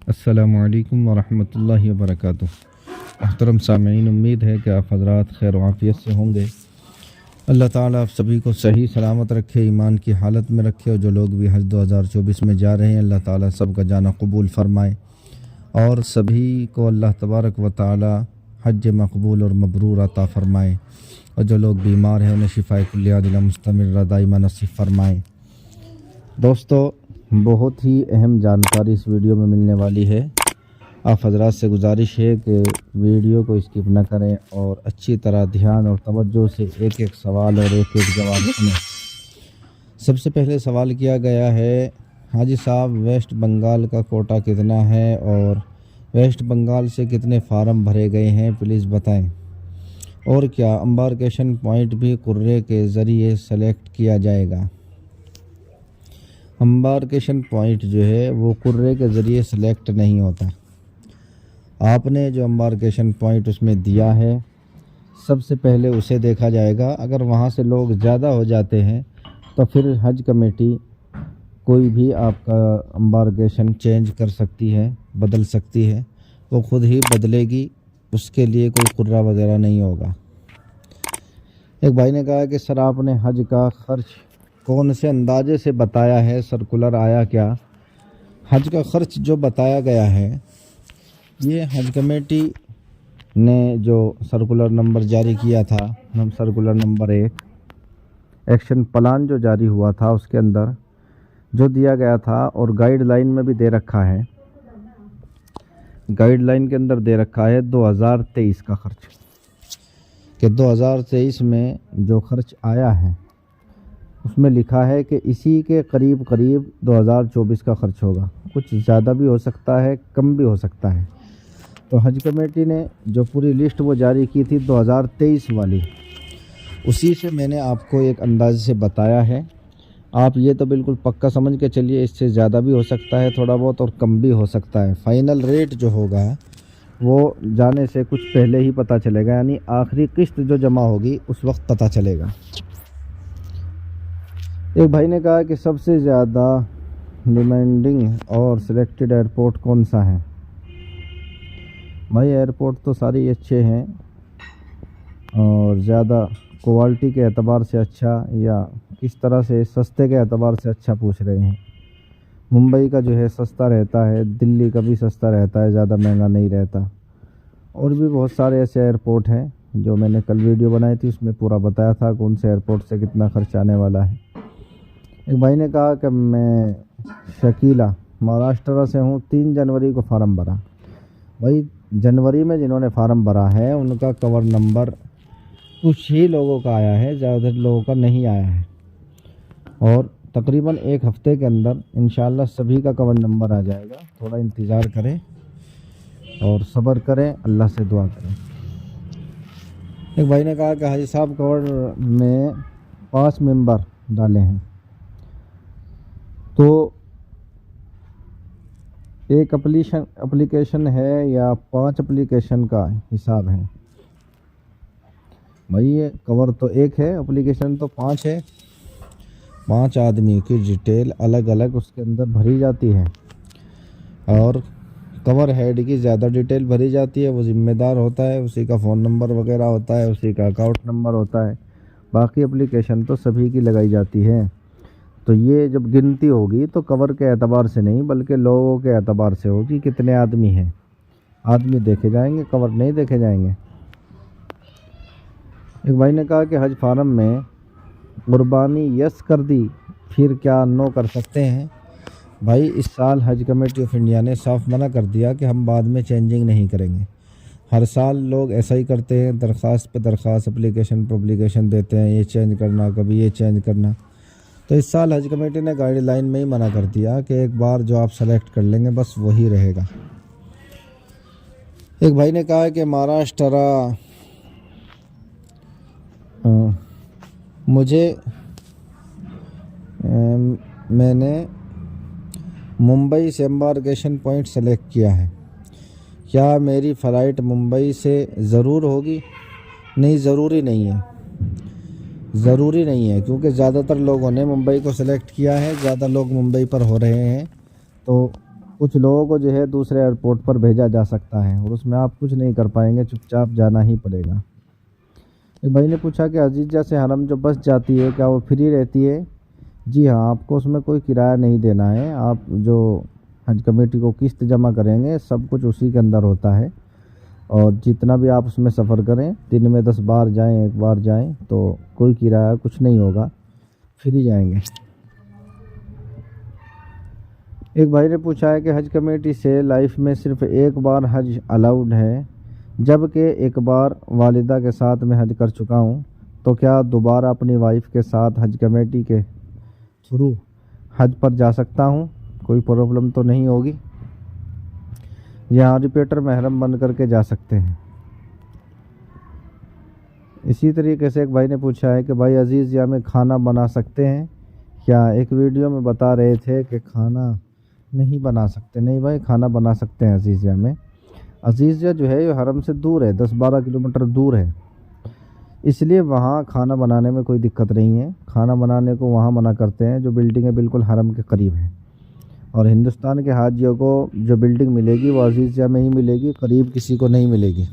अस्सलामुअलैकुम वरहमतुल्लाहि वबरकातुह। मोहतरम सामीन, उम्मीद है कि आप हज़रात खैर आफ़ियत से होंगे। अल्लाह ताला आप सभी को सही सलामत रखे, ईमान की हालत में रखे। और जो लोग भी हज 2024 में जा रहे हैं, अल्लाह ताला सबका जाना कबूल फ़रमाए और सभी को अल्लाह तबारक व ताला हज मकबूल और मबरूर अता फ़रमाए। और जो लोग बीमार हैं उन्हें शिफ़ाए कुल्लिया आजिला मुस्तमिर्रा दाइमा नसीब फ़रमाए। दोस्तों, बहुत ही अहम जानकारी इस वीडियो में मिलने वाली है। आप हजरात से गुजारिश है कि वीडियो को स्किप न करें और अच्छी तरह ध्यान और तवज्जो से एक एक सवाल और एक एक जवाब सुनें। सबसे पहले सवाल किया गया है, हाजी साहब वेस्ट बंगाल का कोटा कितना है और वेस्ट बंगाल से कितने फार्म भरे गए हैं, प्लीज़ बताएं। और क्या एम्बार्केशन पॉइंट भी कुर्रे के ज़रिए सेलेक्ट किया जाएगा? एम्बार्केशन पॉइंट जो है वो कुर्रे के ज़रिए सेलेक्ट नहीं होता। आपने जो एम्बार्केशन पॉइंट उसमें दिया है, सबसे पहले उसे देखा जाएगा। अगर वहाँ से लोग ज़्यादा हो जाते हैं तो फिर हज कमेटी कोई भी आपका एम्बार्केशन चेंज कर सकती है, बदल सकती है। वो ख़ुद ही बदलेगी, उसके लिए कोई कुर्रा वगैरह नहीं होगा। एक भाई ने कहा कि सर आपने हज का ख़र्च कौन से अंदाजे से बताया है, सर्कुलर आया क्या? हज का ख़र्च जो बताया गया है, ये हज कमेटी ने जो सर्कुलर नंबर जारी किया था, सर्कुलर नंबर 1 एक्शन प्लान जो जारी हुआ था, उसके अंदर जो दिया गया था और गाइडलाइन में भी दे रखा है। गाइडलाइन के अंदर दे रखा है 2023 का ख़र्च, कि 2023 में जो ख़र्च आया है उसमें लिखा है कि इसी के करीब करीब 2024 का ख़र्च होगा। कुछ ज़्यादा भी हो सकता है, कम भी हो सकता है। तो हज कमेटी ने जो पूरी लिस्ट वो जारी की थी 2023 वाली, उसी से मैंने आपको एक अंदाज़े से बताया है। आप ये तो बिल्कुल पक्का समझ के चलिए, इससे ज़्यादा भी हो सकता है थोड़ा बहुत और कम भी हो सकता है। फ़ाइनल रेट जो होगा वो जाने से कुछ पहले ही पता चलेगा, यानी आखिरी किस्त जो जमा होगी उस वक्त पता चलेगा। एक भाई ने कहा कि सबसे ज़्यादा डिमांडिंग और सिलेक्टेड एयरपोर्ट कौन सा है? भाई एयरपोर्ट तो सारे ही अच्छे हैं और ज़्यादा क्वालिटी के एतबार से अच्छा या किस तरह से सस्ते के एतबार से अच्छा पूछ रहे हैं। मुंबई का जो है सस्ता रहता है, दिल्ली का भी सस्ता रहता है, ज़्यादा महंगा नहीं रहता। और भी बहुत सारे ऐसे एयरपोर्ट हैं जो मैंने कल वीडियो बनाई थी, उसमें पूरा बताया था कौन से एयरपोर्ट से कितना खर्च आने वाला है। एक भाई ने कहा कि मैं शकीला महाराष्ट्र से हूँ, 3 जनवरी को फार्म भरा। भाई जनवरी में जिन्होंने फार्म भरा है उनका कवर नंबर कुछ ही लोगों का आया है, ज़्यादातर लोगों का नहीं आया है। और तकरीबन 1 हफ़्ते के अंदर इंशाल्लाह सभी का कवर नंबर आ जाएगा। थोड़ा इंतज़ार करें और सब्र करें, अल्लाह से दुआ करें। एक भाई ने कहा कि हाजी साहब कवर में 5 मेंबर डाले हैं, तो एक एप्लीकेशन है या 5 एप्लीकेशन का हिसाब है? भाई ये कवर तो एक है, एप्लीकेशन तो 5 है। 5 आदमी की डिटेल अलग अलग उसके अंदर भरी जाती है और कवर हेड की ज़्यादा डिटेल भरी जाती है। वो ज़िम्मेदार होता है, उसी का फ़ोन नंबर वगैरह होता है, उसी का अकाउंट नंबर होता है। बाकी एप्लीकेशन तो सभी की लगाई जाती है। तो ये जब गिनती होगी तो कवर के एतबार से नहीं बल्कि लोगों के एतबार से होगी, कितने आदमी हैं। आदमी देखे जाएंगे, कवर नहीं देखे जाएंगे। एक भाई ने कहा कि हज फार्म में कुर्बानी यस कर दी, फिर क्या नो कर सकते हैं? भाई इस साल हज कमेटी ऑफ इंडिया ने साफ मना कर दिया कि हम बाद में चेंजिंग नहीं करेंगे। हर साल लोग ऐसा ही करते हैं, दरख्वास्त पे दरख्वास्त, एप्लीकेशन पे एप्लीकेशन देते हैं, ये चेंज करना, कभी ये चेंज करना। तो इस साल हज कमेटी ने गाइडलाइन में ही मना कर दिया कि एक बार जो आप सेलेक्ट कर लेंगे बस वही रहेगा। एक भाई ने कहा कि महाराष्ट्र मैंने मुंबई से एम्बार्केशन पॉइंट सेलेक्ट किया है, क्या मेरी फ़्लाइट मुंबई से ज़रूर होगी? नहीं, ज़रूरी नहीं है। ज़रूरी नहीं है क्योंकि ज़्यादातर लोगों ने मुंबई को सिलेक्ट किया है, ज़्यादा लोग मुंबई पर हो रहे हैं। तो कुछ लोगों को जो है दूसरे एयरपोर्ट पर भेजा जा सकता है और उसमें आप कुछ नहीं कर पाएंगे, चुपचाप जाना ही पड़ेगा। एक भाई ने पूछा कि अजीजा से हरम जो बस जाती है क्या वो फ्री रहती है? जी हाँ, आपको उसमें कोई किराया नहीं देना है। आप जो हज कमेटी को किस्त जमा करेंगे सब कुछ उसी के अंदर होता है, और जितना भी आप उसमें सफ़र करें, दिन में 10 बार जाएं, 1 बार जाएं, तो कोई किराया कुछ नहीं होगा, फ्री जाएंगे। एक भाई ने पूछा है कि हज कमेटी से लाइफ में सिर्फ एक बार हज अलाउड है, जबकि एक बार वालिदा के साथ मैं हज कर चुका हूँ, तो क्या दोबारा अपनी वाइफ के साथ हज कमेटी के थ्रू हज पर जा सकता हूँ? कोई प्रॉब्लम तो नहीं होगी? यहाँ रिपीटर महरम बन करके जा सकते हैं। इसी तरीके से एक भाई ने पूछा है कि भाई अजीज़िया में खाना बना सकते हैं क्या? एक वीडियो में बता रहे थे कि खाना नहीं बना सकते। नहीं भाई, खाना बना सकते हैं अजीज़िया में। अजीज़िया जो है ये हरम से दूर है, 10-12 किलोमीटर दूर है, इसलिए वहाँ खाना बनाने में कोई दिक्कत नहीं है। खाना बनाने को वहाँ मना करते हैं जो बिल्डिंगें बिल्कुल हरम के करीब हैं, और हिंदुस्तान के हाजियों को जो बिल्डिंग मिलेगी वो अजीज़िया में ही मिलेगी, करीब किसी को नहीं मिलेगी।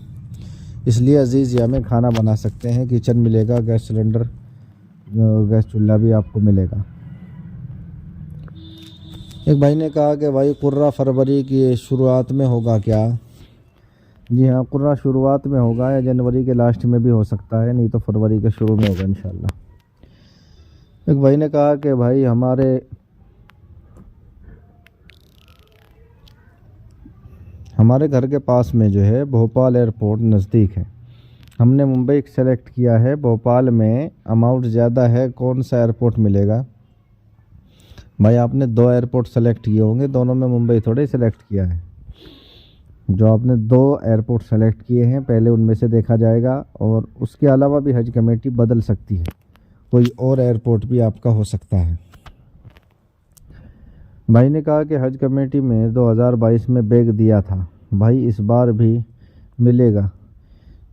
इसलिए अजीज़िया में खाना बना सकते हैं, किचन मिलेगा, गैस सिलेंडर, गैस चूल्हा भी आपको मिलेगा। एक भाई ने कहा कि भाई कुर्रा फरवरी की शुरुआत में होगा क्या? जी हाँ, कुर्रा शुरुआत में होगा या जनवरी के लास्ट में भी हो सकता है, नहीं तो फरवरी के शुरू में होगा इंशाल्लाह। एक भाई ने कहा कि भाई हमारे घर के पास में जो है भोपाल एयरपोर्ट नज़दीक है, हमने मुंबई सेलेक्ट किया है, भोपाल में अमाउंट ज़्यादा है, कौन सा एयरपोर्ट मिलेगा? भाई आपने 2 एयरपोर्ट सेलेक्ट किए होंगे, दोनों में मुंबई थोड़े सेलेक्ट किया है। जो आपने 2 एयरपोर्ट सेलेक्ट किए हैं पहले उनमें से देखा जाएगा, और उसके अलावा भी हज कमेटी बदल सकती है, कोई और एयरपोर्ट भी आपका हो सकता है। भाई ने कहा कि हज कमेटी में 2022 में बैग दिया था, भाई इस बार भी मिलेगा?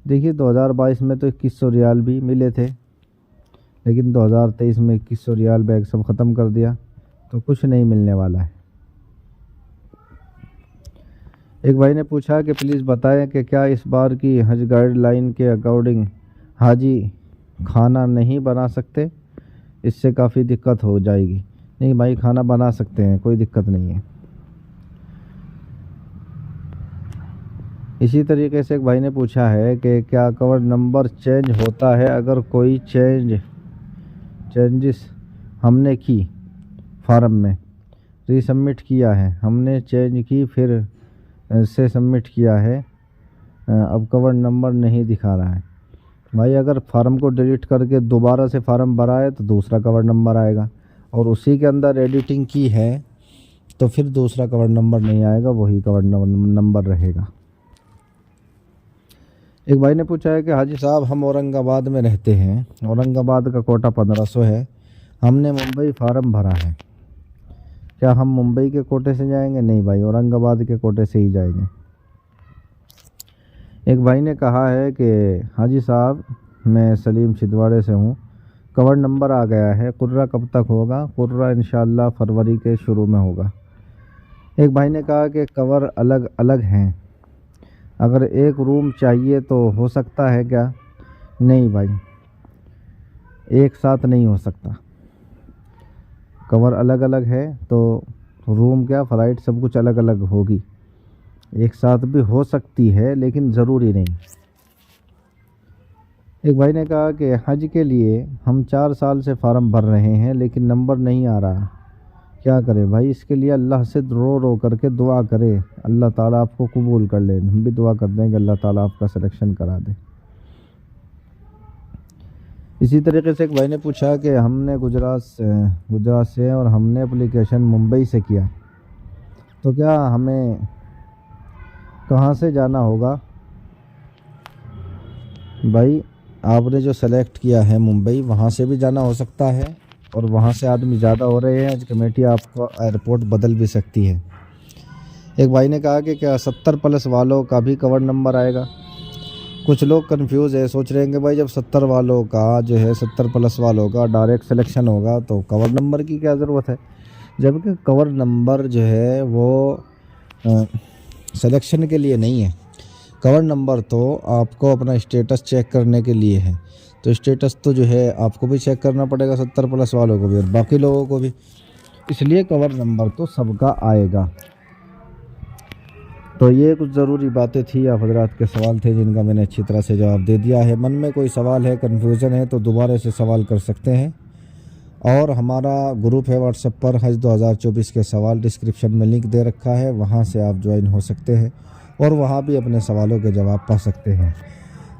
देखिए 2022 में तो 2100 रियाल भी मिले थे, लेकिन 2023 में 2100 रियाल बैग सब ख़त्म कर दिया, तो कुछ नहीं मिलने वाला है। एक भाई ने पूछा कि प्लीज़ बताएं कि क्या इस बार की हज गाइडलाइन के अकॉर्डिंग हाजी खाना नहीं बना सकते, इससे काफ़ी दिक्कत हो जाएगी? नहीं भाई, खाना बना सकते हैं, कोई दिक्कत नहीं है। इसी तरीके से एक भाई ने पूछा है कि क्या कवर नंबर चेंज होता है अगर कोई चेंजेस हमने की फार्म में, रीसबमिट किया है, हमने चेंज की फिर से सबमिट किया है, अब कवर नंबर नहीं दिखा रहा है? भाई अगर फार्म को डिलीट करके दोबारा से फार्म भरा है तो दूसरा कवर नंबर आएगा, और उसी के अंदर एडिटिंग की है तो फिर दूसरा कवर नंबर नहीं आएगा, वही कवर नंबर रहेगा। एक भाई ने पूछा है कि हाजी साहब हम औरंगाबाद में रहते हैं, औरंगाबाद का कोटा 1500 है, हमने मुंबई फार्म भरा है, क्या हम मुंबई के कोटे से जाएंगे? नहीं भाई, औरंगाबाद के कोटे से ही जाएंगे। एक भाई ने कहा है कि हाजी साहब मैं सलीम छिंदवाड़े से हूँ, कवर नंबर आ गया है, कुर्रा कब तक होगा? कुर्रा इंशाल्लाह फरवरी के शुरू में होगा। एक भाई ने कहा कि कवर अलग अलग हैं, अगर एक रूम चाहिए तो हो सकता है क्या? नहीं भाई, एक साथ नहीं हो सकता, कवर अलग अलग है तो रूम क्या, फ़्लाइट सब कुछ अलग अलग होगी, एक साथ भी हो सकती है लेकिन ज़रूरी नहीं। एक भाई ने कहा कि हज के लिए हम 4 साल से फार्म भर रहे हैं लेकिन नंबर नहीं आ रहा, क्या करें? भाई इसके लिए अल्लाह से रो करके दुआ करें, अल्लाह ताला आपको कबूल कर ले। हम भी दुआ कर दें कि अल्लाह ताला आपका सिलेक्शन करा दे। इसी तरीके से एक भाई ने पूछा कि हमने गुजरात से हैं और हमने एप्लीकेशन मुंबई से किया, तो क्या हमें कहाँ से जाना होगा? भाई आपने जो सेलेक्ट किया है मुंबई, वहाँ से भी जाना हो सकता है, और वहाँ से आदमी ज़्यादा हो रहे हैं, आज कमेटी आपको एयरपोर्ट बदल भी सकती है। एक भाई ने कहा कि क्या 70+ वालों का भी कवर नंबर आएगा? कुछ लोग कंफ्यूज है, सोच रहे हैं कि भाई जब 70 वालों का जो है 70+ वालों का डायरेक्ट सिलेक्शन होगा तो कवर नंबर की क्या ज़रूरत है, जबकि कवर नंबर जो है वो सिलेक्शन के लिए नहीं है। कवर नंबर तो आपको अपना स्टेटस चेक करने के लिए है। तो स्टेटस तो जो है आपको भी चेक करना पड़ेगा 70+ वालों को भी और बाकी लोगों को भी, इसलिए कवर नंबर तो सबका आएगा। तो ये कुछ ज़रूरी बातें थी, आप हजरात के सवाल थे जिनका मैंने अच्छी तरह से जवाब दे दिया है। मन में कोई सवाल है, कन्फ्यूज़न है तो दोबारा से सवाल कर सकते हैं। और हमारा ग्रुप है व्हाट्सएप पर, हज 2024 के सवाल डिस्क्रिप्शन में लिंक दे रखा है, वहाँ से आप ज्वाइन हो सकते हैं और वहाँ भी अपने सवालों के जवाब पा सकते हैं।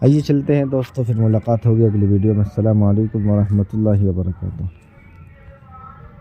आइए चलते हैं दोस्तों, फिर मुलाकात होगी अगली वीडियो में। अस्सलाम वालेकुम व रहमतुल्लाहि व बरकातुहू।